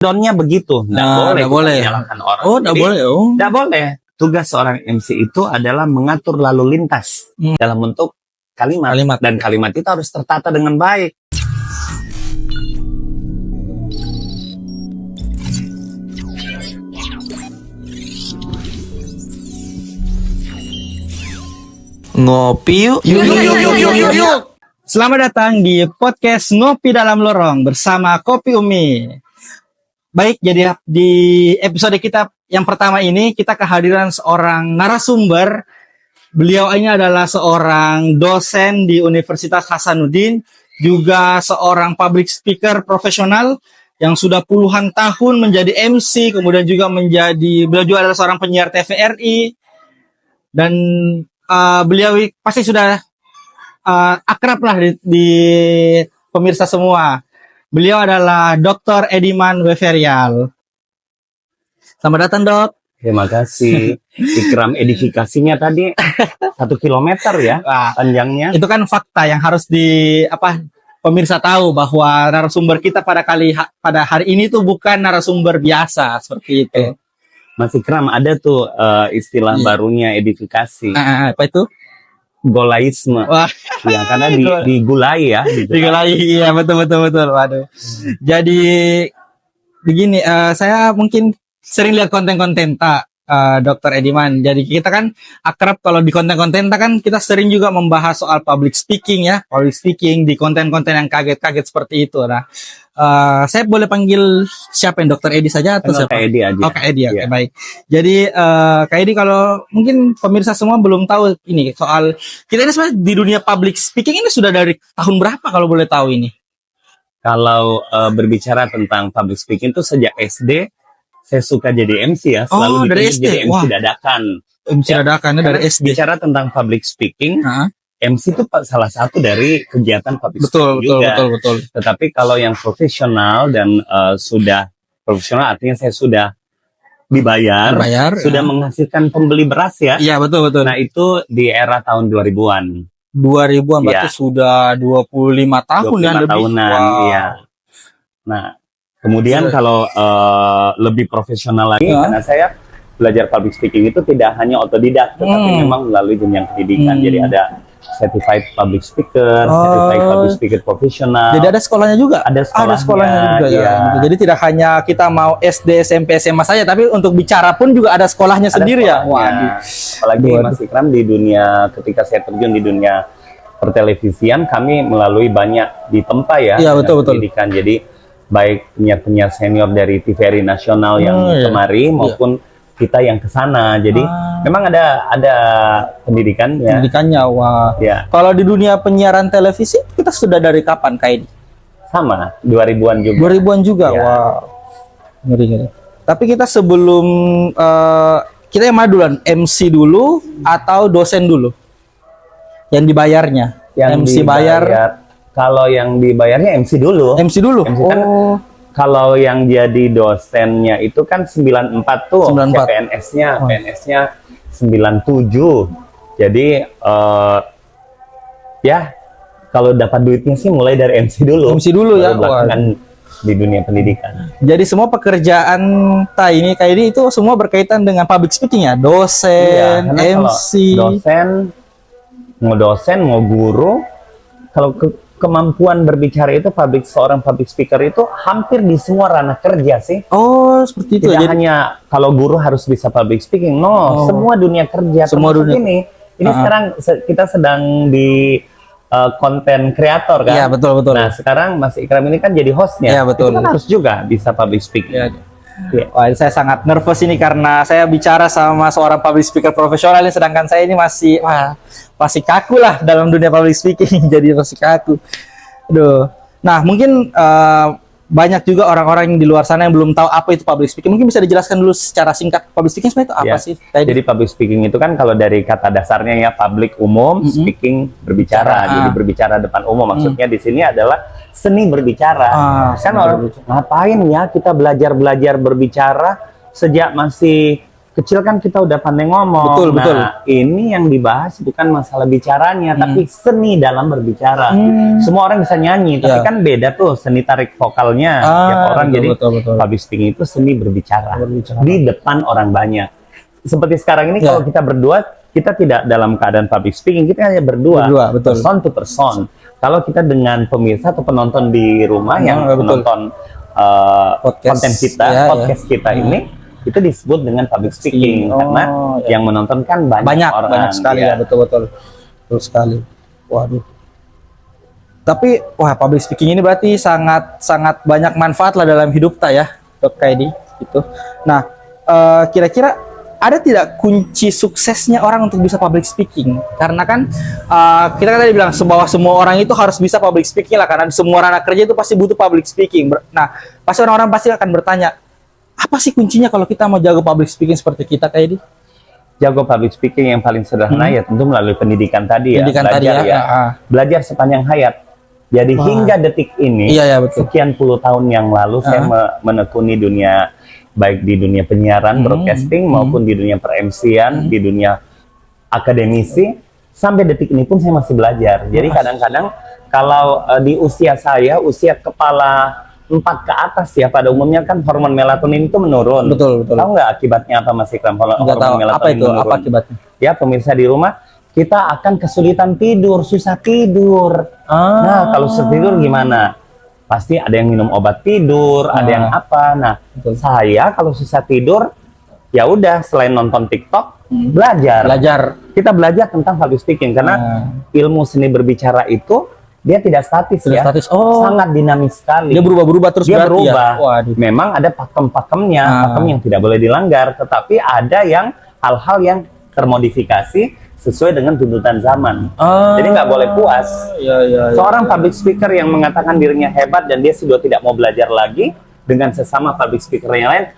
Downnya begitu, nggak boleh kita menyalahkan orang. Oh, nggak boleh. Oh, Nggak boleh. Tugas seorang MC itu adalah mengatur lalu lintas dalam bentuk kalimat. Dan kalimat itu harus tertata dengan baik. ngopi yuk. Yuk. Selamat datang di podcast Ngopi Dalam Lorong bersama Kopi Umi. Baik, jadi di episode kita yang pertama ini kita kehadiran seorang narasumber. Beliau ini adalah seorang dosen di Universitas Hasanuddin, juga seorang public speaker profesional yang sudah puluhan tahun menjadi MC, kemudian juga beliau juga adalah seorang penyiar TVRI, dan beliau pasti sudah akrab lah di pemirsa semua. Beliau adalah Dr. Ediman Weverial. Selamat datang, Dok. Terima kasih. Ikram edifikasinya tadi 1 kilometer ya panjangnya. Itu kan fakta yang harus pemirsa tahu bahwa narasumber kita pada hari ini tuh bukan narasumber biasa seperti itu. Mas Ikram, ada tuh istilah barunya edifikasi. Apa itu? Golaisme. Wah. Ya, karena digulai ya. Digulai, iya betul. Waduh. Jadi begini, saya mungkin sering lihat konten-konten Dr. Ediman. Jadi kita kan akrab kalau di konten-konten kan kita sering juga membahas soal public speaking ya. Public speaking di konten-konten yang kaget-kaget seperti itu. Nah, saya boleh panggil siapa yang Dr. Edi saja atau siapa? Kak Edi aja. Oh, Kak Edi, oke, baik. Jadi Kak Edi, kalau mungkin pemirsa semua belum tahu ini soal kita ini sebenarnya di dunia public speaking ini sudah dari tahun berapa kalau boleh tahu ini? Kalau berbicara tentang public speaking itu sejak SD saya suka jadi MC ya, selalu dari SD. Jadi MC dadakan. MC dadakan ya, dari SD. Bicara tentang public speaking, MC itu salah satu dari kegiatan public speaking juga. Betul. Tetapi kalau yang profesional dan sudah profesional, artinya saya sudah dibayar sudah menghasilkan pembeli beras ya. Iya, betul. Nah, itu di era tahun 2000-an. 2000-an berarti sudah 25 tahun ya, lebih. Tahunan, iya. Nah, kemudian kalau lebih profesional lagi, karena saya belajar public speaking itu tidak hanya otodidak, tetapi memang melalui jenjang pendidikan. Jadi ada certified public speaker, certified public speaker profesional. Jadi ada sekolahnya juga? Ada sekolahnya juga ya. Jadi tidak hanya kita mau SD, SMP, SMA saja, tapi untuk bicara pun juga ada sekolahnya sendiri ya? Apalagi Mas Ikram, di dunia, ketika saya terjun di dunia pertelevisian, kami melalui banyak ditempa ya. Iya, betul. Pendidikan. Jadi baik penyiar-penyiar senior dari TVRI nasional yang kemari maupun kita yang ke sana. Jadi memang ada pendidikan ya. Pendidikannya, wah. Ya. Kalau di dunia penyiaran televisi kita sudah dari kapan, Kak Edi? Sama, 2000-an juga. 2000-an juga, wah. Ngeri. Tapi kita sebelum kita yang mana duluan? MC dulu atau dosen dulu? Yang dibayarnya? Yang MC bayar. Kalau yang dibayarnya MC dulu. MC dulu? MC kan, kalau yang jadi dosennya itu kan 94 tuh. 94. PNS-nya 97. Jadi ya kalau dapat duitnya sih mulai dari MC dulu. MC dulu ya. Bahkan di dunia pendidikan. Jadi semua pekerjaan ini kayak ini itu semua berkaitan dengan public speaking ya? Dosen, MC. Mau dosen, mau guru, kalau kemampuan berbicara itu seorang public speaker itu hampir di semua ranah kerja sih. Oh, seperti itu. Tidak hanya kalau guru harus bisa public speaking. Semua dunia kerja. Semua dunia. Ini sekarang kita sedang di konten kreator kan. Iya, betul. Nah, sekarang Mas Ikram ini kan jadi hostnya. Iya, betul. Itu kan harus juga bisa public speaking. Ya. Wah, saya sangat nervous ini karena saya bicara sama seorang public speaker profesional ini, sedangkan saya ini masih kaku lah dalam dunia public speaking. Jadi masih kaku. Aduh. Nah, mungkin banyak juga orang-orang yang di luar sana yang belum tahu apa itu public speaking. Mungkin bisa dijelaskan dulu secara singkat public speaking sebenarnya itu apa sih? Jadi public speaking itu kan kalau dari kata dasarnya ya public umum, speaking berbicara. Jadi berbicara depan umum. Maksudnya di sini adalah seni berbicara. Kan orang ngapain ya kita belajar berbicara sejak masih kecil kan kita udah pandai ngomong. Betul, betul. Nah, ini yang dibahas bukan masalah bicaranya, tapi seni dalam berbicara. Semua orang bisa nyanyi, tapi kan beda tuh seni tarik vokalnya tiap orang. Betul, Jadi betul. public speaking itu seni berbicara di depan orang banyak. Seperti sekarang ini kalau kita berdua, kita tidak dalam keadaan public speaking, kita hanya berdua betul. person to person. Kalau kita dengan pemirsa atau penonton di rumah yang menonton konten kita, podcast kita ini, itu disebut dengan public speaking karena yang menonton kan banyak orang. Banyak sekali ya, betul sekali. Waduh. Tapi public speaking ini berarti sangat banyak manfaat lah dalam hidup kita ya, Dok Kaidi gitu. Nah, kira-kira ada tidak kunci suksesnya orang untuk bisa public speaking? Karena kan kita kan tadi bilang bahwa semua orang itu harus bisa public speaking lah, karena semua anak kerja itu pasti butuh public speaking. Nah, pasti orang-orang pasti akan bertanya, apa sih kuncinya kalau kita mau jago public speaking seperti kita, Kaidi? Jago public speaking yang paling sederhana ya tentu melalui pendidikan tadi ya. Belajar sepanjang hayat. Jadi hingga detik ini, sekian puluh tahun yang lalu saya menekuni dunia, baik di dunia penyiaran, broadcasting, maupun di dunia per-MC-an, di dunia akademisi, sampai detik ini pun saya masih belajar. Jadi kadang-kadang kalau di usia saya, usia kepala 4 ke atas ya, pada umumnya kan hormon melatonin itu menurun. Betul. Tahu nggak akibatnya apa, Mas Ikram? Hormon melatonin apa itu? Menurun. Apa akibatnya? Ya, pemirsa di rumah, kita akan kesulitan tidur, susah tidur. Nah, kalau susah tidur gimana? Pasti ada yang minum obat tidur, ada yang apa. Nah, saya kalau susah tidur, ya udah selain nonton TikTok, belajar. Kita belajar tentang public speaking karena ilmu seni berbicara itu dia tidak statis ya. Sangat dinamis sekali. Dia berubah-ubah terus. Dia berubah. Ya? Memang ada pakem-pakemnya, pakem yang tidak boleh dilanggar, tetapi ada yang hal-hal yang termodifikasi sesuai dengan tuntutan zaman. Jadi nggak boleh puas. Seorang public speaker yang mengatakan dirinya hebat dan dia sudah tidak mau belajar lagi dengan sesama public speaker yang lain,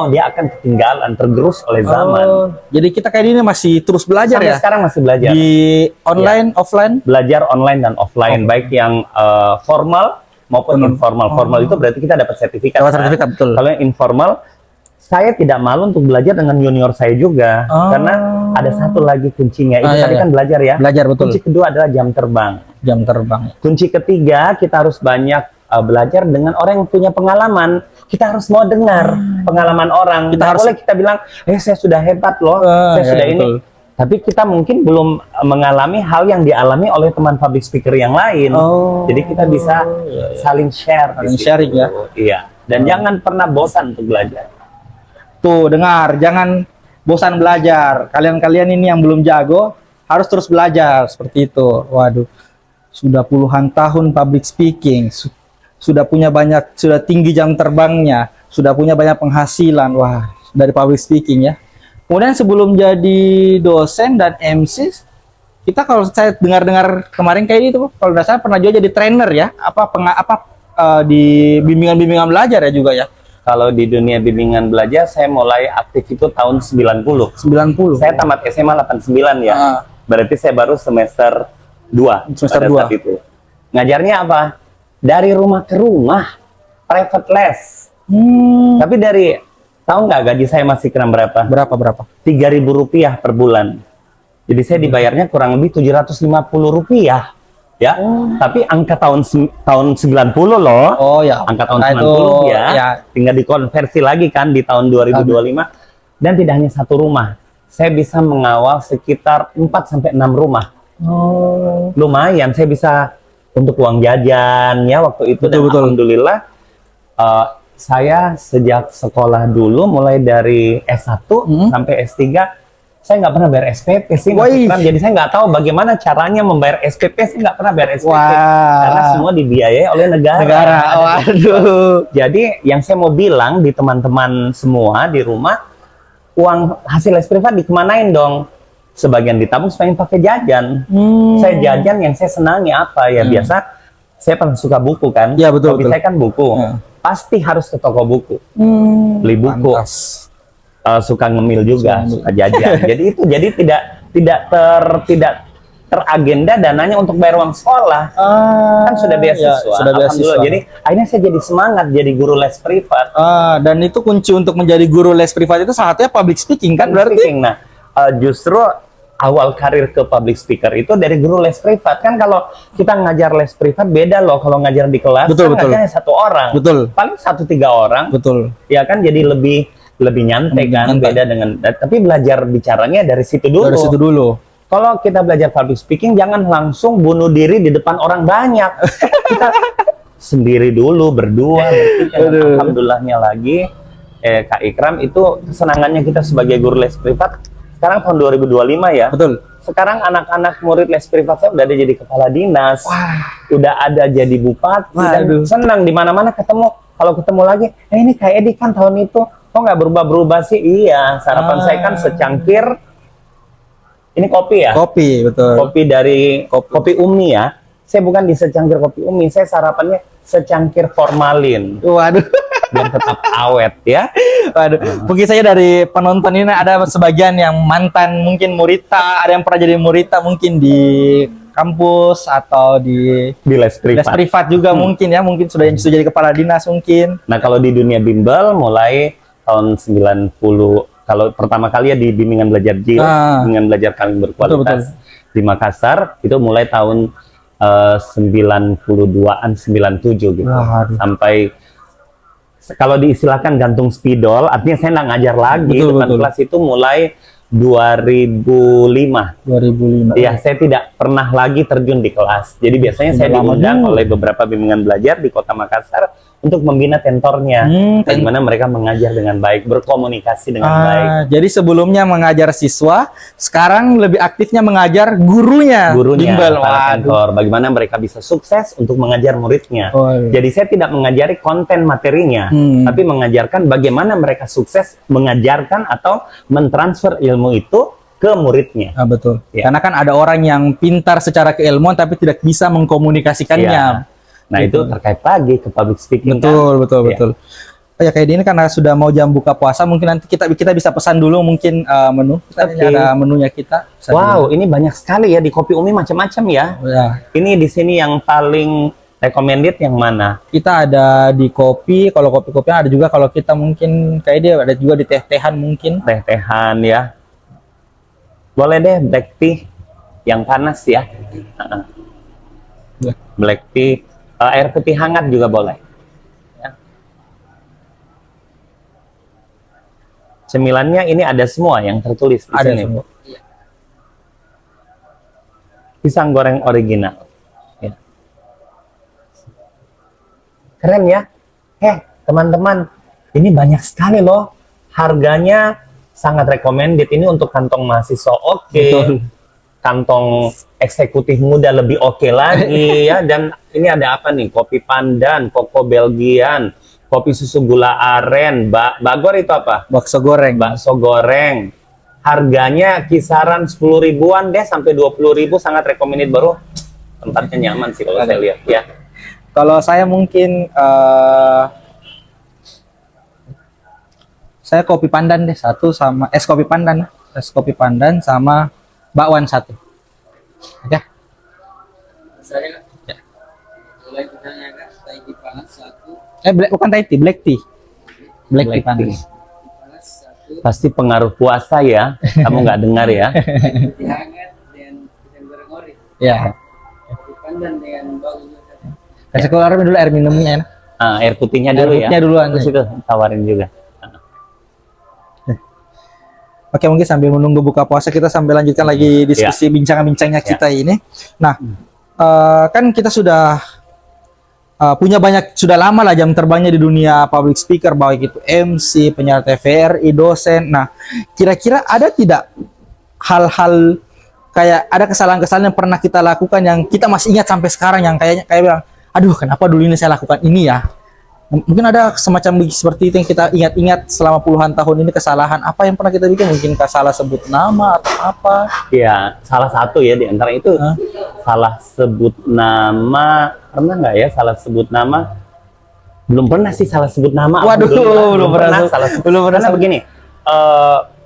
dia akan ketinggalan, tergerus oleh zaman. Jadi kita kayak ini masih terus belajar. Sampai sekarang masih belajar. Di online, offline? Belajar online dan offline, baik yang formal maupun informal. Formal itu berarti kita dapat sertifikat. Sertifikat, betul. Kalau yang informal, saya tidak malu untuk belajar dengan junior saya juga, karena ada satu lagi kuncinya. Itu tadi kan belajar ya. Belajar, betul. Kunci kedua adalah jam terbang. Jam terbang. Kunci ketiga, kita harus banyak belajar dengan orang yang punya pengalaman. Kita harus mau dengar pengalaman orang. Kita harus boleh kita bilang, saya sudah hebat loh, saya sudah ini. Betul. Tapi kita mungkin belum mengalami hal yang dialami oleh teman public speaker yang lain. Jadi kita bisa saling share. Saling sharing ya. Iya. Dan jangan pernah bosan untuk belajar. Tuh, dengar, jangan bosan belajar. Kalian-kalian ini yang belum jago harus terus belajar seperti itu. Waduh, sudah puluhan tahun public speaking, sudah punya banyak, sudah tinggi jam terbangnya, sudah punya banyak penghasilan. Wah, dari public speaking ya. Kemudian sebelum jadi dosen dan MC, kita kalau saya dengar-dengar kemarin kayak itu, kalau tidak salah pernah juga jadi trainer ya, di bimbingan-bimbingan belajar ya juga ya. Kalau di dunia bimbingan belajar, saya mulai aktif itu tahun 90. Saya tamat SMA 89 ya. Berarti saya baru semester 2. Semester 2. Itu. Ngajarnya apa? Dari rumah ke rumah. Private les. Tapi tahu nggak gaji saya masih kena berapa? Berapa? 3.000 rupiah per bulan. Jadi saya dibayarnya kurang lebih 750 rupiah. Ya, tapi angka tahun 90 loh. Angka tahun 90 ya. Tinggal dikonversi lagi kan di tahun 2025. Dan tidak hanya satu rumah. Saya bisa mengawal sekitar 4 sampai 6 rumah. Lumayan, saya bisa untuk uang jajan ya waktu itu. Betul. Alhamdulillah saya sejak sekolah dulu mulai dari S1 sampai S3 saya nggak pernah bayar SPP sih, jadi saya nggak tahu bagaimana caranya membayar SPP. Saya nggak pernah bayar SPP karena semua dibiayai oleh negara. Waduh. Jadi yang saya mau bilang di teman-teman semua di rumah, uang hasil les privat dikemanain dong? Sebagian ditabung, sebagian pakai jajan. Saya jajan yang saya senangi apa ya? Biasa saya pernah suka buku kan? Ya betul. Hobi saya kan buku. Pasti harus ke toko buku, beli buku. Suka ngemil juga, suka jajan. Jadi itu tidak teragenda dananya untuk bayar uang sekolah. Kan sudah beasiswa. Sudah beasiswa. Jadi akhirnya saya jadi semangat jadi guru les privat. Dan itu kunci untuk menjadi guru les privat itu salah satunya public speaking kan berarti? Nah, justru awal karir ke public speaker itu dari guru les privat. Kan kalau kita ngajar les privat beda loh kalau ngajar di kelas. Betul, kan betul. ngajarnya 1 orang. Betul. Paling 1-3 orang. Betul. Ya kan jadi lebih nyantai kan, beda dengan, tapi belajar bicaranya dari situ dulu. Dari situ dulu. Kalau kita belajar public speaking, jangan langsung bunuh diri di depan orang banyak. Kita sendiri dulu, berdua, bertiga. Alhamdulillahnya lagi, Kak Ikram, itu kesenangannya kita sebagai guru les privat. Sekarang tahun 2025 ya. Betul. Sekarang anak-anak murid les privat saya udah ada jadi kepala dinas. Udah ada jadi bupati. Dan senang di mana-mana ketemu. Kalau ketemu lagi, ini Kak Edi kan tahun itu, kok nggak berubah-berubah sih? Iya, sarapan saya kan secangkir. Ini kopi ya? Kopi, betul. Kopi dari kopi Umi ya. Saya bukan di secangkir kopi Umi, saya sarapannya secangkir formalin. Waduh. Biar tetap awet ya. Waduh. Mungkin saja dari penonton ini ada sebagian yang mantan mungkin Murita, ada yang pernah jadi Murita mungkin di kampus atau di les privat. Les privat juga mungkin ya, mungkin sudah jadi kepala dinas mungkin. Nah, kalau di dunia bimbel mulai tahun 90, kalau pertama kali ya di bimbingan belajar JIL, bimbingan belajar kami berkualitas di Makassar, itu mulai tahun 92-an, 97 gitu. Sampai kalau diistilahkan gantung spidol, artinya saya nggak ngajar lagi. Depan kelas itu mulai 2005. Ya, saya tidak pernah lagi terjun di kelas. Jadi biasanya saya diundang oleh beberapa bimbingan belajar di Kota Makassar untuk membina tentornya. Bagaimana mereka mengajar dengan baik, berkomunikasi dengan baik. Jadi sebelumnya mengajar siswa, sekarang lebih aktifnya mengajar gurunya. Bimbel, tentor. Bagaimana mereka bisa sukses untuk mengajar muridnya. Jadi saya tidak mengajari konten materinya, tapi mengajarkan bagaimana mereka sukses mengajarkan atau mentransfer ilmu itu ke muridnya. Betul. Karena kan ada orang yang pintar secara keilmuan tapi tidak bisa mengkomunikasikannya. Nah, itu terkait lagi ke public speaking. Betul. Ya kayak ini karena sudah mau jam buka puasa, mungkin nanti kita bisa pesan dulu mungkin menu. Ada menunya kita. Wow, ini banyak sekali ya di Kopi Umi, macam-macam ya. Ini di sini yang paling recommended yang mana? Kita ada di kopi, kalau kopi-kopi ada juga, kalau kita mungkin kayak dia ada juga di teh-tehan mungkin. Teh-tehan ya. Boleh deh black tea yang panas ya. Black tea. Air putih hangat juga boleh. Ya. Cemilannya ini ada semua yang tertulis di sini. Semua. Pisang goreng original. Ya. Keren ya. Teman-teman, ini banyak sekali loh. Harganya sangat recommended. Ini untuk kantong mahasiswa oke. Kantong eksekutif muda lebih oke lagi ya. Dan ini ada apa nih? Kopi pandan, koko Belgian, kopi susu gula aren, bagor itu apa? Bakso goreng. Bakso goreng. Harganya kisaran 10 ribuan deh sampai 20 ribu, sangat recommended, baru tempatnya nyaman sih kalau saya lihat ya. Kalau saya mungkin saya kopi pandan deh satu, sama es kopi pandan sama bakwan satu. Oke. Saya mulai ditanya kan, Thai tea panas satu. Bukan Thai tea, black tea. Black tea panas. Pasti pengaruh puasa ya. Kamu nggak dengar ya? Putih hangat dan pisang goreng ori. Ya. Kopi pandan dengan bau. Kasih keluar dulu air minumnya. Air putihnya dulu ya. Air putihnya duluan. Terus itu tawarin juga. Oke, mungkin sambil menunggu buka puasa kita sambil lanjutkan lagi diskusi bincang-bincangnya kita ini. Nah, kan kita sudah punya banyak, sudah lama lah jam terbangnya di dunia public speaker, baik itu MC, penyiar TVRI, dosen. Nah, kira-kira ada tidak hal-hal kayak ada kesalahan-kesalahan yang pernah kita lakukan yang kita masih ingat sampai sekarang, yang kayak bilang, aduh kenapa dulu ini saya lakukan ini ya? Mungkin ada semacam seperti itu yang kita ingat-ingat selama puluhan tahun ini, kesalahan apa yang pernah kita bikin, mungkin salah sebut nama atau apa? Ya, salah satu ya di antara itu. Salah sebut nama, pernah nggak ya salah sebut nama? Belum pernah sih salah sebut nama. Waduh, belum pernah. Karena begini,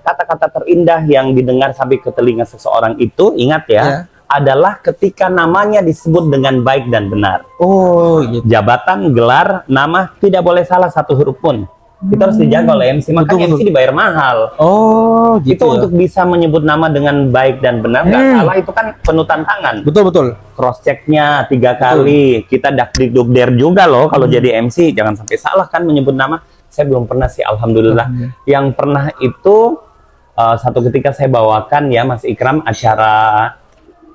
kata-kata terindah yang didengar sampai ke telinga seseorang itu, ingat ya, adalah ketika namanya disebut dengan baik dan benar. Oh, gitu. Jabatan, gelar, nama tidak boleh salah satu huruf pun. Itu harus dijaga oleh MC. Makanya Betul. MC dibayar mahal. Oh, gitu. Itu untuk bisa menyebut nama dengan baik dan benar, nggak salah, itu kan penuh tantangan. Betul. Cross checknya 3 kali, kita dakdikdukder juga loh kalau jadi MC, jangan sampai salah kan menyebut nama. Saya belum pernah sih, alhamdulillah. Yang pernah itu satu ketika saya bawakan ya Mas Ikram acara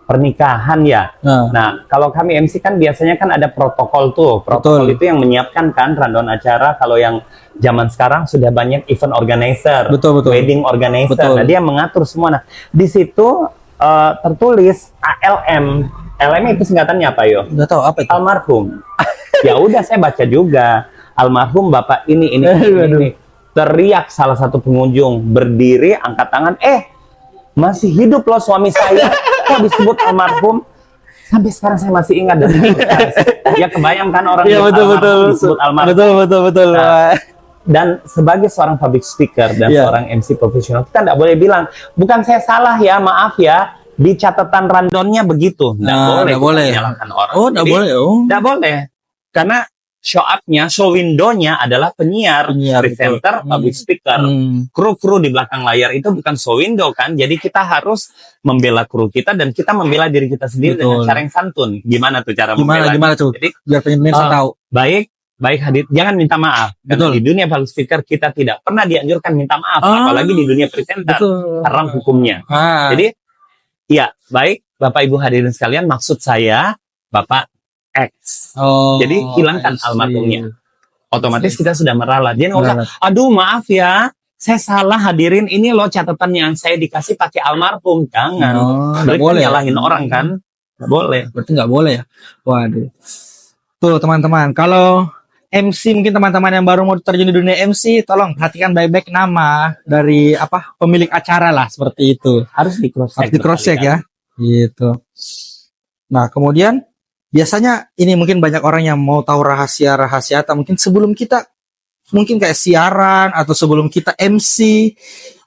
pernikahan ya. Nah, kalau kami MC kan biasanya kan ada protokol tuh. Protokol itu yang menyiapkan kan rundown acara. Kalau yang zaman sekarang sudah banyak event organizer, wedding organizer. Nah, dia mengatur semua. Nah, di situ tertulis ALM. ALM itu singkatannya apa yo? Nggak tahu apa itu. Almarhum. Ya udah saya baca juga. Almarhum Bapak ini. Teriak salah satu pengunjung, berdiri, angkat tangan. Masih hidup loh suami saya. Kok disebut almarhum? Sampai sekarang saya masih ingat dan ya kebayang kan orang disebut almarhum. Betul. Nah, dan sebagai seorang public speaker dan seorang MC profesional, kita tidak boleh bilang, bukan saya salah ya, maaf ya, di catatan rundownnya begitu. Nggak boleh menyalahkan orang. Nggak boleh. Karena show up-nya, show window-nya adalah penyiar, presenter, public speaker. Kru-kru di belakang layar itu bukan show window kan. Jadi kita harus membela kru kita dan kita membela diri kita sendiri dengan cara yang santun. Gimana tuh cara membela? Gimana tuh? Jadi biar pemirsa tahu. Baik hadir, jangan minta maaf. Karena di dunia public speaker kita tidak pernah dianjurkan minta maaf, apalagi di dunia presenter. Haram hukumnya. Jadi ya, baik Bapak Ibu hadirin sekalian, maksud saya Bapak X. Jadi hilangkan almarhumnya. Otomatis kita sudah meralat. Dia nggak usah, aduh maaf ya, saya salah hadirin, ini loh catatan yang saya dikasih pakai almarhum. Jangan. Berarti boleh nyalahin orang kan? Nggak boleh. Berarti nggak boleh ya? Waduh. Tuh teman-teman, kalau MC mungkin teman-teman yang baru mau terjun di dunia MC, tolong perhatikan baik-baik nama dari pemilik acara lah, seperti itu. Harus di cross check ya. Gitu. Nah, kemudian biasanya ini mungkin banyak orang yang mau tahu rahasia-rahasia atau mungkin sebelum kita mungkin kayak siaran atau sebelum kita MC,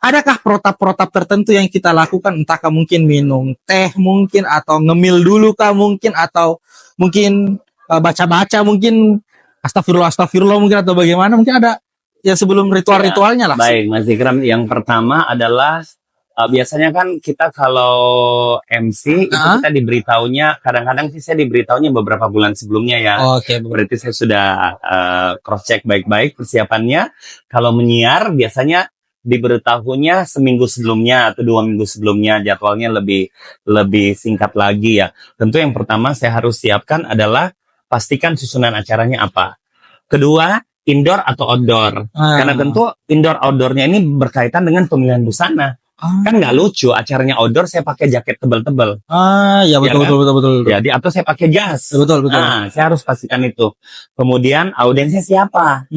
adakah protap-protap tertentu yang kita lakukan, entahkah mungkin minum teh mungkin atau ngemil dulu kah mungkin atau mungkin baca-baca mungkin astagfirullah mungkin atau bagaimana, mungkin ada ya sebelum ritual-ritualnya lah. Baik Mas Ikram, yang pertama adalah biasanya kan kita kalau MC itu kita diberitahunya, kadang-kadang sih saya diberitahunya beberapa bulan sebelumnya ya. Berarti saya sudah cross check baik-baik persiapannya. Kalau menyiar biasanya diberitahunya seminggu sebelumnya atau 2 minggu sebelumnya, jadwalnya lebih singkat lagi ya. Tentu yang pertama saya harus siapkan adalah pastikan susunan acaranya apa. Kedua, indoor atau outdoor. Karena tentu indoor outdoornya ini berkaitan dengan pemilihan busana. Kan nggak lucu acaranya outdoor saya pakai jaket tebal-tebal. Ya betul. Jadi atau saya pakai jas. Betul. Saya harus pastikan itu. Kemudian audiensnya siapa?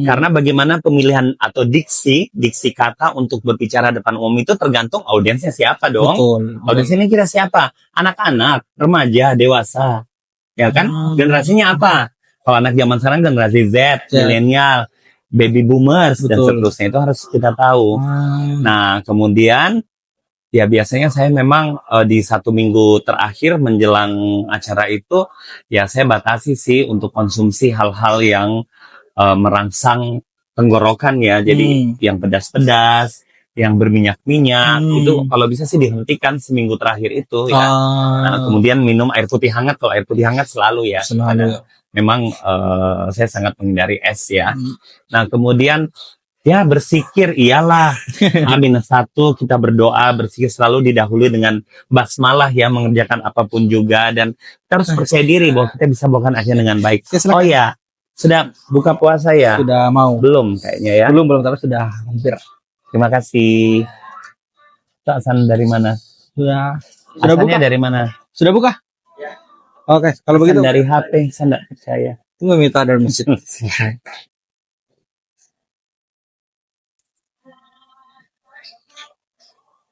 Karena bagaimana pemilihan atau diksi kata untuk berbicara depan umum itu tergantung audiensnya siapa dong. Audiensnya ini kira siapa? Anak-anak, remaja, dewasa. Ya kan? Generasinya apa? Kalau anak zaman sekarang generasi Z, milenial, baby boomers dan seterusnya, itu harus kita tahu. Nah, kemudian ya biasanya saya memang di 1 minggu terakhir menjelang acara itu ya saya batasi sih untuk konsumsi hal-hal yang merangsang tenggorokan ya. Jadi yang pedas-pedas, yang berminyak-minyak itu kalau bisa sih dihentikan seminggu terakhir itu ya. Nah, kemudian minum air putih hangat. Kalau air putih hangat selalu ya. Memang saya sangat menghindari es ya. Nah, kemudian ya berzikir iyalah. H-1 kita berdoa, berzikir selalu didahului dengan basmalah ya, mengerjakan apapun juga, dan kita harus percaya diri bahwa kita bisa bawakan acara dengan baik. Oh ya, sudah buka puasa ya? Sudah mau. Belum kayaknya ya. Belum tapi sudah hampir. Terima kasih. Asan dari mana? Sudah buka dari mana? Sudah buka? Oke, kalau begitu dari HP, saya tidak percaya. Tunggu minta dari masjid.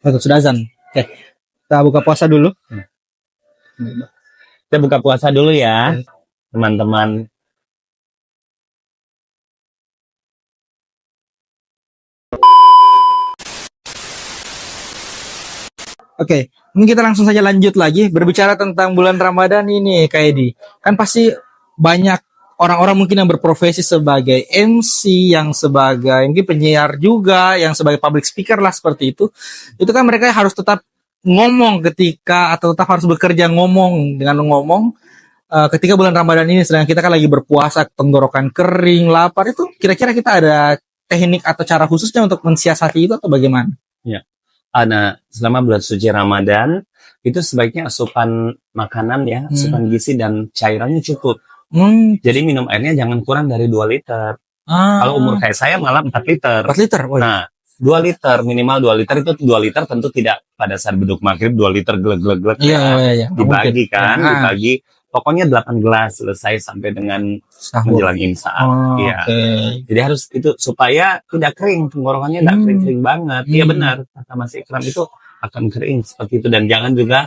Sudah azan. Oke, kita buka puasa dulu. Kita buka puasa dulu ya, teman-teman. Oke, mungkin kita langsung saja lanjut lagi berbicara tentang bulan Ramadan ini, Kak Edi. Kan pasti banyak orang-orang mungkin yang berprofesi sebagai MC, yang sebagai mungkin penyiar juga, yang sebagai public speaker lah seperti itu. Itu kan mereka harus tetap ngomong ketika atau tetap harus bekerja ngomong dengan ngomong ketika bulan Ramadan ini, sedangkan kita kan lagi berpuasa, tenggorokan kering, lapar, itu kira-kira kita ada teknik atau cara khususnya untuk mensiasati itu atau bagaimana? Ya. Nah, selama bulan suci Ramadan itu sebaiknya asupan makanan ya, asupan gizi dan cairannya cukup. Jadi minum airnya jangan kurang dari 2 liter. Kalau umur kayak saya malah 4 liter. 4 liter. Oh, nah, 2 liter minimal 2 liter itu 2 liter tentu tidak pada saat beduk maghrib 2 liter glek-glek iya. Dibagi kan, dibagi. Pokoknya 8 gelas selesai sampai dengan menjelang imsak. Iya. Okay. Jadi harus itu supaya tidak kering, tenggorokannya tidak kering banget. Iya benar, kata Mas Ikram itu akan kering seperti itu, dan jangan juga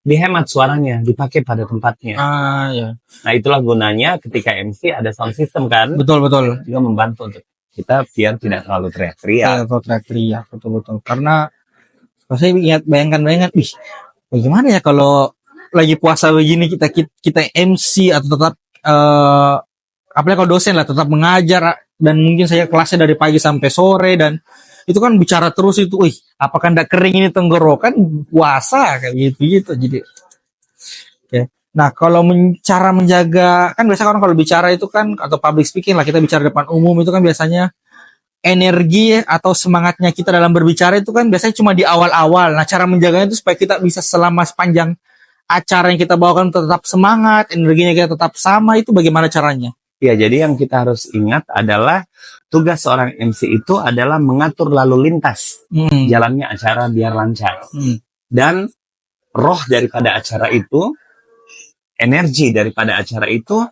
dihemat suaranya, dipakai pada tempatnya. Ya. Nah, itulah gunanya ketika MC ada sound system kan. Betul. Juga membantu untuk kita biar tidak terlalu teriak-teriak. Betul. Karena saya bayangkan, bagaimana ya kalau lagi puasa begini kita MC atau tetap apalagi kalau dosen lah tetap mengajar, dan mungkin saya kelasnya dari pagi sampai sore, dan itu kan bicara terus itu, apakah ndak kering ini tenggorokan puasa kayak gitu. Jadi oke. Nah, kalau cara menjaga, kan biasa kalau bicara itu kan, atau public speaking lah, kita bicara depan umum itu kan biasanya energi atau semangatnya kita dalam berbicara itu kan biasanya cuma di awal-awal. Nah, cara menjaganya itu supaya kita bisa selama sepanjang acara yang kita bawakan tetap semangat, energinya kita tetap sama, itu bagaimana caranya? Ya, jadi yang kita harus ingat adalah tugas seorang MC itu adalah mengatur lalu lintas jalannya acara biar lancar. Dan roh daripada acara itu, energi daripada acara itu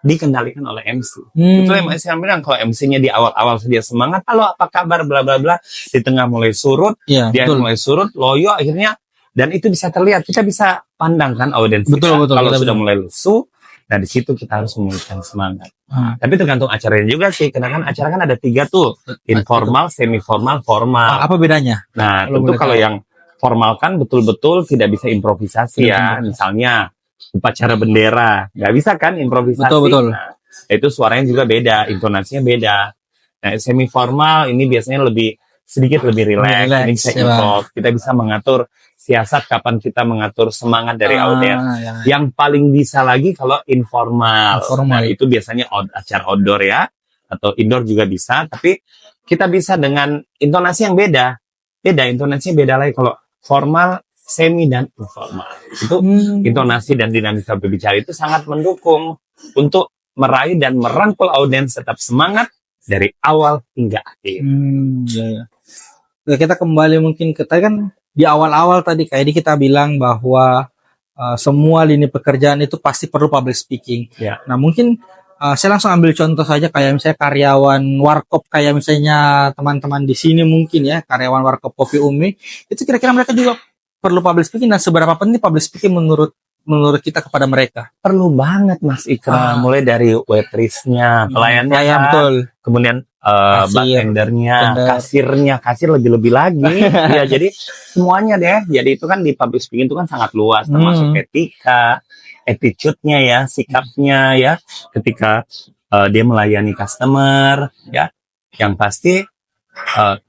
dikendalikan oleh MC. Itu yang saya bilang, kalau MC-nya di awal-awal saja semangat, halo apa kabar, bla bla bla, di tengah mulai surut, mulai surut, loyo akhirnya. Dan itu bisa terlihat, kita bisa pandang kan audiens kita. Kalau sudah mulai lesu, nah di situ kita harus memulihkan semangat. Tapi tergantung acaranya juga sih, karena kan acara kan ada 3 tuh, informal, semi formal, formal. Apa bedanya? Nah, tentu kalau yang formal kan betul-betul tidak bisa improvisasi ya. Misalnya upacara bendera, nggak bisa kan improvisasi. Betul. Nah, itu suaranya juga beda, intonasinya beda. Nah, semi formal ini biasanya sedikit lebih rileks, ini bisa improv. Kita bisa mengatur siasat kapan kita mengatur semangat dari audiens. Yang paling bisa lagi kalau informal. Nah, itu biasanya acara outdoor ya, atau indoor juga bisa, tapi kita bisa dengan intonasi yang beda. Intonasinya beda lagi kalau formal, semi, dan informal. Itu intonasi dan dinamika berbicara itu sangat mendukung untuk meraih dan merangkul audiens tetap semangat dari awal hingga akhir. Kita kembali mungkin ke tadi kan, di awal-awal tadi kayak kita bilang bahwa semua lini pekerjaan itu pasti perlu public speaking. Nah, mungkin saya langsung ambil contoh saja kayak misalnya karyawan warkop, kayak misalnya teman-teman di sini mungkin ya, karyawan warkop Kopi Umi, itu kira-kira mereka juga perlu public speaking, dan seberapa penting public speaking menurut kita kepada mereka? Perlu banget Mas Ikram, mulai dari waitressnya, pelayannya, betul. Kemudian bartendernya, kasir lebih-lebih lagi. Ya, jadi semuanya deh. Jadi itu kan di public speaking itu kan sangat luas, termasuk etika, attitude-nya ya, sikapnya ya, ketika dia melayani customer ya. Yang pasti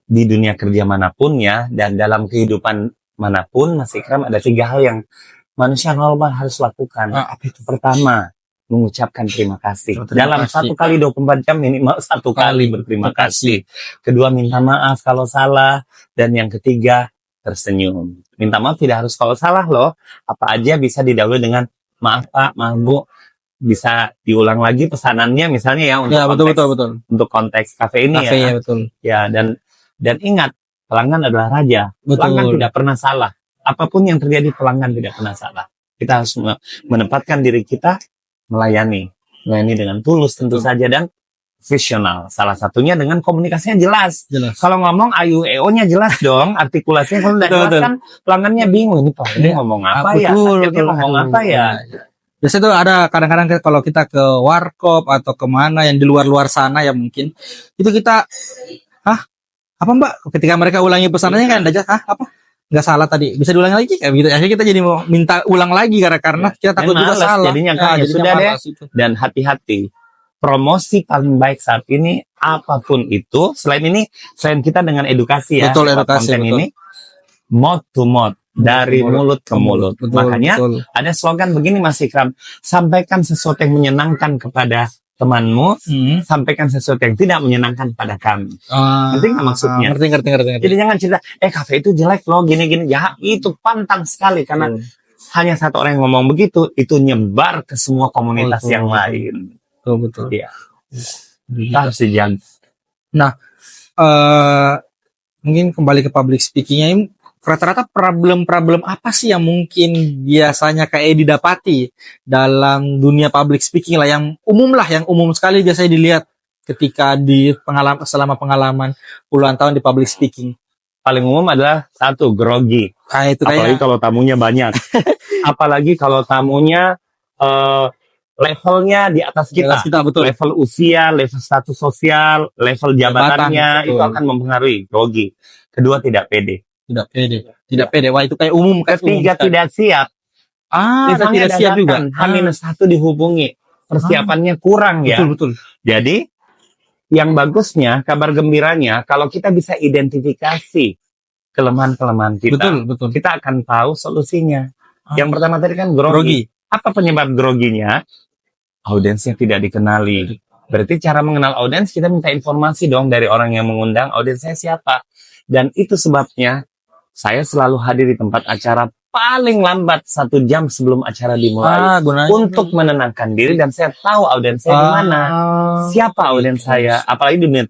di dunia kerja manapun ya, dan dalam kehidupan manapun, Mas Ikram, ada 3 hal yang manusia normal harus lakukan. Apa itu? Pertama, mengucapkan terima kasih. Dalam 1 kali 24 jam minimal 1 kali berterima kasih. Kedua, minta maaf kalau salah. Dan yang ketiga, tersenyum. Minta maaf tidak harus kalau salah loh. Apa aja bisa didahului dengan maaf Pak, maaf Bu. Bisa diulang lagi pesanannya misalnya ya, untuk betul. Untuk konteks kafe ini ya. Betul. Ya, dan ingat, pelanggan adalah raja. Pelanggan tidak pernah salah. Apapun yang terjadi, pelanggan tidak pernah salah. Kita harus menempatkan diri kita melayani dengan tulus tentu saja, dan visional. Salah satunya dengan komunikasinya jelas. Kalau ngomong AUEO-nya jelas dong, artikulasinya. Kalau tidak jelas kan pelanggannya bingung, ini Pak ini ngomong apa ya? Ngomong apa ya? Biasanya tuh ada kadang-kadang kalau kita ke warkop atau kemana yang di luar-luar sana ya, mungkin itu kita apa Mbak? Ketika mereka ulangi pesanannya kan ada apa? nggak salah tadi. Bisa diulang lagi kayak gitu. Akhirnya kita jadi mau minta ulang lagi karena kita takut juga males, salah. jadinya kan Jadinya sudah deh. malas itu. Dan hati-hati. Promosi paling baik saat ini apapun itu, selain kita dengan edukasi ya, Betul, lewat edukasi, konten betul. ini mouth to mouth, dari mulut ke mulut. Betul, Makanya betul. ada slogan begini Mas Ikram, sampaikan sesuatu yang menyenangkan kepada temanmu, sampaikan sesuatu yang tidak menyenangkan pada kami. Ngerti nggak maksudnya? Ngerti. Jadi jangan cerita, kafe itu jelek loh, gini-gini. Ya, itu pantang sekali karena hanya satu orang yang ngomong begitu, itu nyebar ke semua komunitas Betul, yang betul. lain. Betul. Iya. Kita harus dijaga. Nah, mungkin kembali ke public speakingnya ini, rata-rata problem apa sih yang mungkin biasanya kayak didapati dalam dunia public speaking lah, yang umum sekali biasanya dilihat ketika selama pengalaman puluhan tahun di public speaking. Paling umum adalah satu, grogi. Itu Apalagi kayak kalau tamunya banyak. Apalagi kalau tamunya levelnya di atas kita. Betul. Level usia, level status sosial, level jabatannya, Jabatan, itu akan mempengaruhi grogi. Kedua, tidak pede. Tidak pede. Wah, itu kayak umum. Ketiga, tidak siap. Tidak siap juga. H-1 dihubungi. Persiapannya kurang ya. Betul. Jadi, yang bagusnya, kabar gembiranya, kalau kita bisa identifikasi kelemahan-kelemahan kita, Betul. kita akan tahu solusinya. Yang pertama tadi kan grogi. Apa penyebab groginya? Audiensnya tidak dikenali. Berarti cara mengenal audiens, kita minta informasi dong dari orang yang mengundang, audiensnya siapa. Dan itu sebabnya, saya selalu hadir di tempat acara paling lambat 1 jam sebelum acara dimulai. Untuk menenangkan diri dan saya tahu audiens saya di mana. Siapa audiens saya? Apalagi di dunia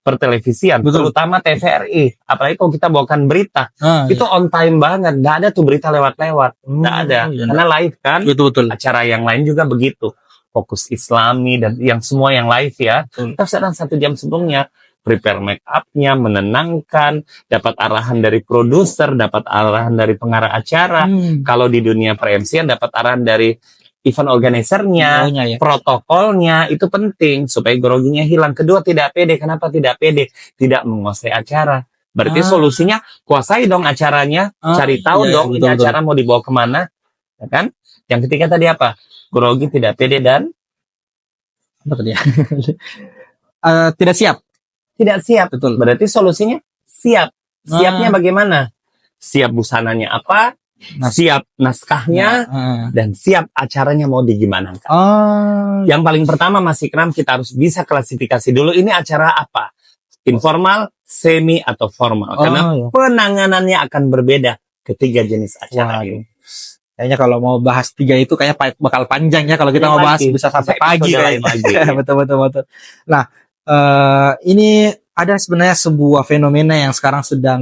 pertelevisian, terutama TVRI. Apalagi kalau kita bawakan berita, itu on time banget. Nggak ada tuh berita lewat-lewat. Nggak ada. Karena live kan. Betul. Acara yang lain juga begitu. Fokus Islami dan yang semua yang live ya. Kita sedang 1 jam sebelumnya. Prepare make up-nya, menenangkan, dapat arahan dari produser, dapat arahan dari pengarah acara. Kalau di dunia pre-MC dapat arahan dari event organizer-nya, protokolnya, itu penting supaya groginya hilang. Kedua, tidak pede. Kenapa tidak pede? Tidak menguasai acara. Berarti solusinya kuasai dong acaranya, cari tahu dong ini acara mau dibawa kemana, ya kan? Yang ketiga tadi apa? Grogi, tidak pede, dan apa tadi ya? Tidak siap. Tidak siap. Betul. Berarti solusinya siap. Siapnya bagaimana? Siap busananya apa? Siap naskahnya, dan siap acaranya mau digimanakan. Yang paling pertama Mas Ikram, kita harus bisa klasifikasi dulu ini acara apa? Informal, semi, atau formal. Karena penanganannya akan berbeda ketiga jenis acara ini. Kayaknya kalau mau bahas 3 itu kayaknya bakal panjang ya, kalau kita mau bahas bisa sampai pagi kayaknya. Betul. Nah, ini ada sebenarnya sebuah fenomena yang sekarang sedang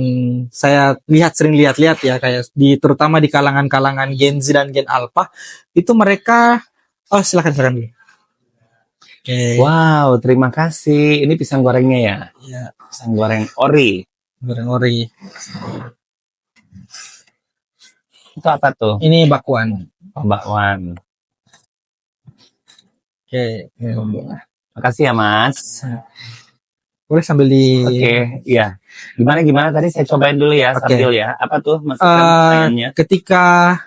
saya sering lihat ya, kayak terutama di kalangan Gen Z dan Gen Alpha, itu mereka silakan. Okay. Wow, terima kasih. Ini pisang gorengnya ya? Iya. Pisang goreng ori. Itu apa tuh? Ini bakwan. Bakwan. Oke. Makasih ya Mas. Boleh sambil Oke, iya. Gimana tadi saya cobain dulu ya, sambil ya. Apa tuh Mas pertanyaannya? Ketika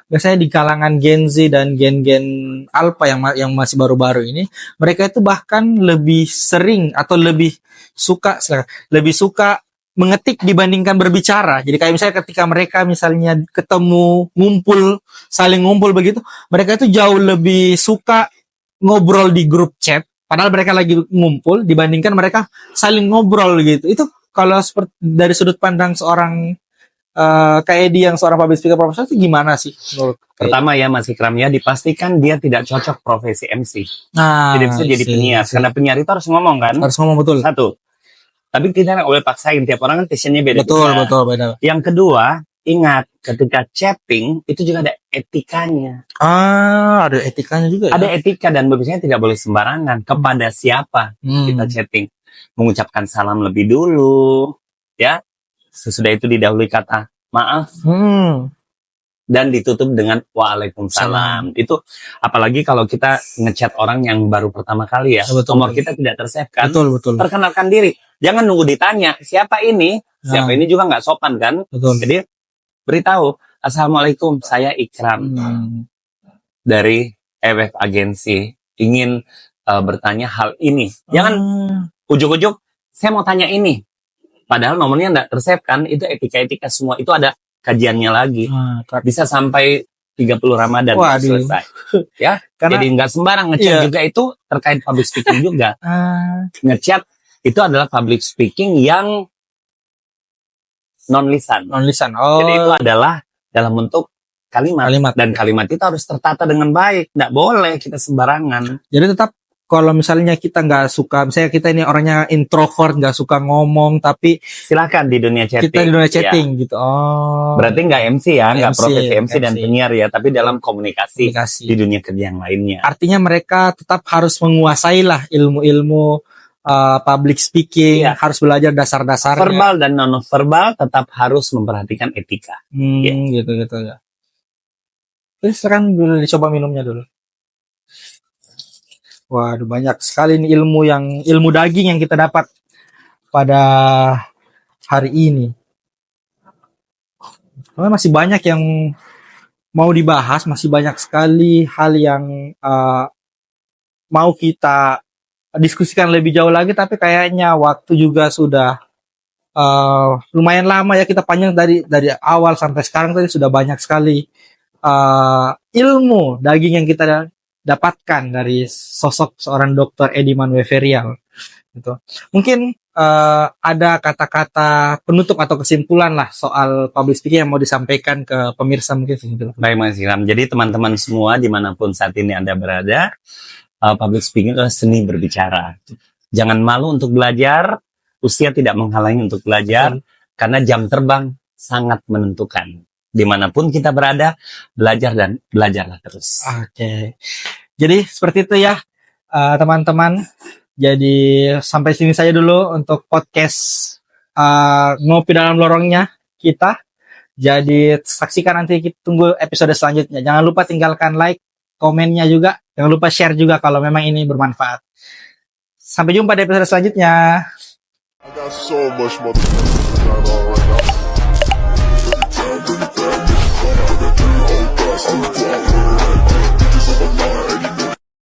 biasanya di kalangan Gen Z dan Gen Alpha yang masih baru-baru ini, mereka itu bahkan lebih sering atau lebih suka mengetik dibandingkan berbicara. Jadi kayak misalnya ketika mereka misalnya ketemu, saling ngumpul begitu, mereka itu jauh lebih suka ngobrol di grup chat. Padahal mereka lagi ngumpul dibandingkan mereka saling ngobrol gitu. Itu kalau seperti dari sudut pandang seorang kayak dia yang seorang public speaker profesional itu gimana sih? Pertama ya Mas Ikram ya, dipastikan dia tidak cocok profesi MC. Tidak bisa jadi penyiar. Karena penyiar itu harus ngomong kan? Harus ngomong, betul. Satu. Tapi kita nggak boleh paksain, tiap orang kan passionnya beda. Betul, beda. Yang kedua, ingat ketika chatting itu juga ada etikanya. Ada etikanya juga. Ada etika dan biasanya tidak boleh sembarangan. Kepada siapa kita chatting? Mengucapkan salam lebih dulu, ya. Sesudah itu didahului kata maaf. Dan ditutup dengan waalaikumsalam. Itu apalagi kalau kita ngechat orang yang baru pertama kali ya. Nomor kita tidak tersave kan. Betul. Perkenalkan diri. Jangan nunggu ditanya siapa ini. Siapa ini juga nggak sopan kan. Betul. Jadi beritahu, Assalamualaikum, saya Ikram dari EWF Agensi, ingin bertanya hal ini. Jangan ujuk-ujuk, saya mau tanya ini. Padahal nomornya nggak tersave kan, itu etika-etika semua, itu ada kajiannya lagi. Bisa sampai 30 Ramadan selesai. Ya, karena, jadi nggak sembarang ngechat juga itu terkait public speaking juga. Ngechat itu adalah public speaking yang non-lisan. Jadi itu adalah dalam bentuk kalimat. Dan kalimat itu harus tertata dengan baik. Nggak boleh kita sembarangan. Jadi tetap kalau misalnya kita nggak suka, misalnya kita ini orangnya introvert, nggak suka ngomong, tapi silakan di dunia chatting. Kita di dunia chatting gitu. Berarti nggak MC ya, nggak profesi MC dan penyiar ya, tapi dalam komunikasi di dunia kerja yang lainnya. Artinya mereka tetap harus menguasai lah ilmu-ilmu public speaking, harus belajar dasar-dasarnya. Verbal dan non-verbal tetap harus memperhatikan etika. Gitu ya. Terus sekarang boleh dicoba minumnya dulu. Waduh, banyak sekali nih ilmu daging yang kita dapat pada hari ini. Masih banyak yang mau dibahas, masih banyak sekali hal yang mau kita diskusikan lebih jauh lagi, tapi kayaknya waktu juga sudah lumayan lama ya, kita panjang dari awal sampai sekarang tadi sudah banyak sekali ilmu daging yang kita dapatkan dari sosok seorang Dr. Ediman Weverial. Gitu. Mungkin ada kata-kata penutup atau kesimpulan lah soal public speaking yang mau disampaikan ke pemirsa mungkin. Baik Mas Ikram, jadi teman-teman semua dimanapun saat ini Anda berada, public speaking adalah seni berbicara. Jangan malu untuk belajar, usia tidak menghalangi untuk belajar, karena jam terbang sangat menentukan. Dimanapun kita berada, belajar dan belajarlah terus. Oke. Jadi seperti itu ya teman-teman. Jadi sampai sini saja dulu untuk podcast ngopi dalam lorongnya kita. Jadi saksikan nanti, kita tunggu episode selanjutnya. Jangan lupa tinggalkan like, komennya juga. Jangan lupa share juga kalau memang ini bermanfaat. Sampai jumpa di episode selanjutnya. I got so much motherfucking